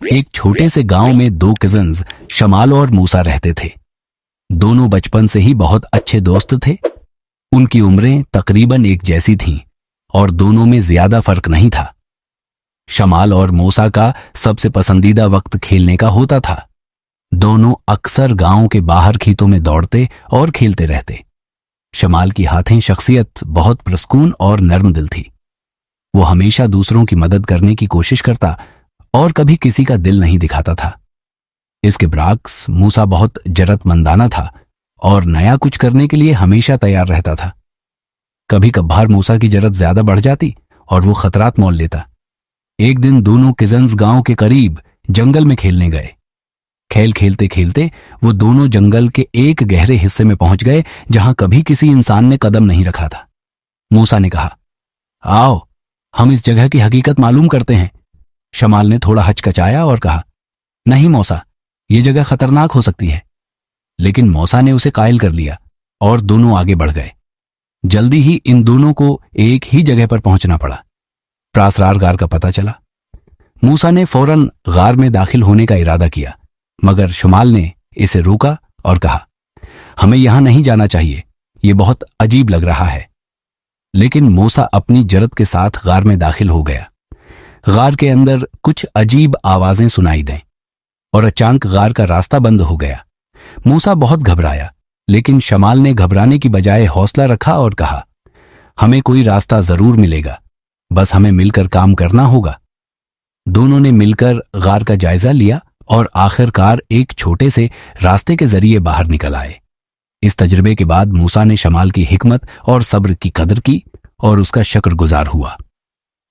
एक छोटे से गांव में दो कजिन्स शमाल और मूसा रहते थे। दोनों बचपन से ही बहुत अच्छे दोस्त थे। उनकी उम्रें तकरीबन एक जैसी थीं और दोनों में ज्यादा फर्क नहीं था। शमाल और मूसा का सबसे पसंदीदा वक्त खेलने का होता था। दोनों अक्सर गांव के बाहर खेतों में दौड़ते और खेलते रहते। शमाल की हाथें शख्सियत बहुत प्रसून और नर्म दिल थी। वो हमेशा दूसरों की मदद करने की कोशिश करता और कभी किसी का दिल नहीं दिखाता था। इसके बरअक्स मूसा बहुत जरूरतमंदाना था और नया कुछ करने के लिए हमेशा तैयार रहता था। कभी कभार मूसा की जरूरत ज्यादा बढ़ जाती और वो खतरात मोल लेता। एक दिन दोनों कजिन्स गांव के करीब जंगल में खेलने गए। खेल खेलते खेलते वो दोनों जंगल के एक गहरे हिस्से में पहुंच गए जहां कभी किसी इंसान ने कदम नहीं रखा था। मूसा ने कहा, आओ हम इस जगह की हकीकत मालूम करते हैं। शमाल ने थोड़ा हचकचाया और कहा, नहीं मौसा, ये जगह खतरनाक हो सकती है। लेकिन मौसा ने उसे कायल कर लिया और दोनों आगे बढ़ गए। जल्दी ही इन दोनों को एक ही जगह पर पहुंचना पड़ा। प्रासरार गार का पता चला। मूसा ने फौरन गार में दाखिल होने का इरादा किया, मगर शमाल ने इसे रोका और कहा, हमें यहां नहीं जाना चाहिए, यह बहुत अजीब लग रहा है। लेकिन मूसा अपनी जरत के साथ गार में दाखिल हो गया। गार के अंदर कुछ अजीब आवाजें सुनाई दें और अचानक गार का रास्ता बंद हो गया। मूसा बहुत घबराया, लेकिन शमाल ने घबराने की बजाय हौसला रखा और कहा, हमें कोई रास्ता जरूर मिलेगा, बस हमें मिलकर काम करना होगा। दोनों ने मिलकर गार का जायजा लिया और आखिरकार एक छोटे से रास्ते के जरिए बाहर निकल आए। इस तजुर्बे के बाद मूसा ने शमाल की हिकमत और सब्र की कदर की और उसका शुक्रगुजार हुआ।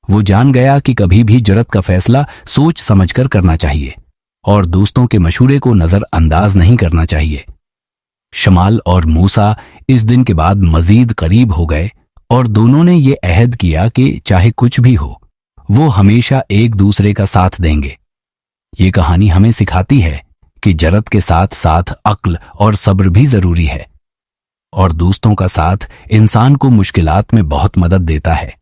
वो जान गया कि कभी भी जुर्रत का फैसला सोच समझकर करना चाहिए और दोस्तों के मशूरे को नजरअंदाज नहीं करना चाहिए। शमाल और मूसा इस दिन के बाद मजीद करीब हो गए और दोनों ने ये अहद किया कि चाहे कुछ भी हो, वो हमेशा एक दूसरे का साथ देंगे। ये कहानी हमें सिखाती है कि जुर्रत के साथ साथ अक्ल और सब्र भी जरूरी है और दोस्तों का साथ इंसान को मुश्किलात में बहुत मदद देता है।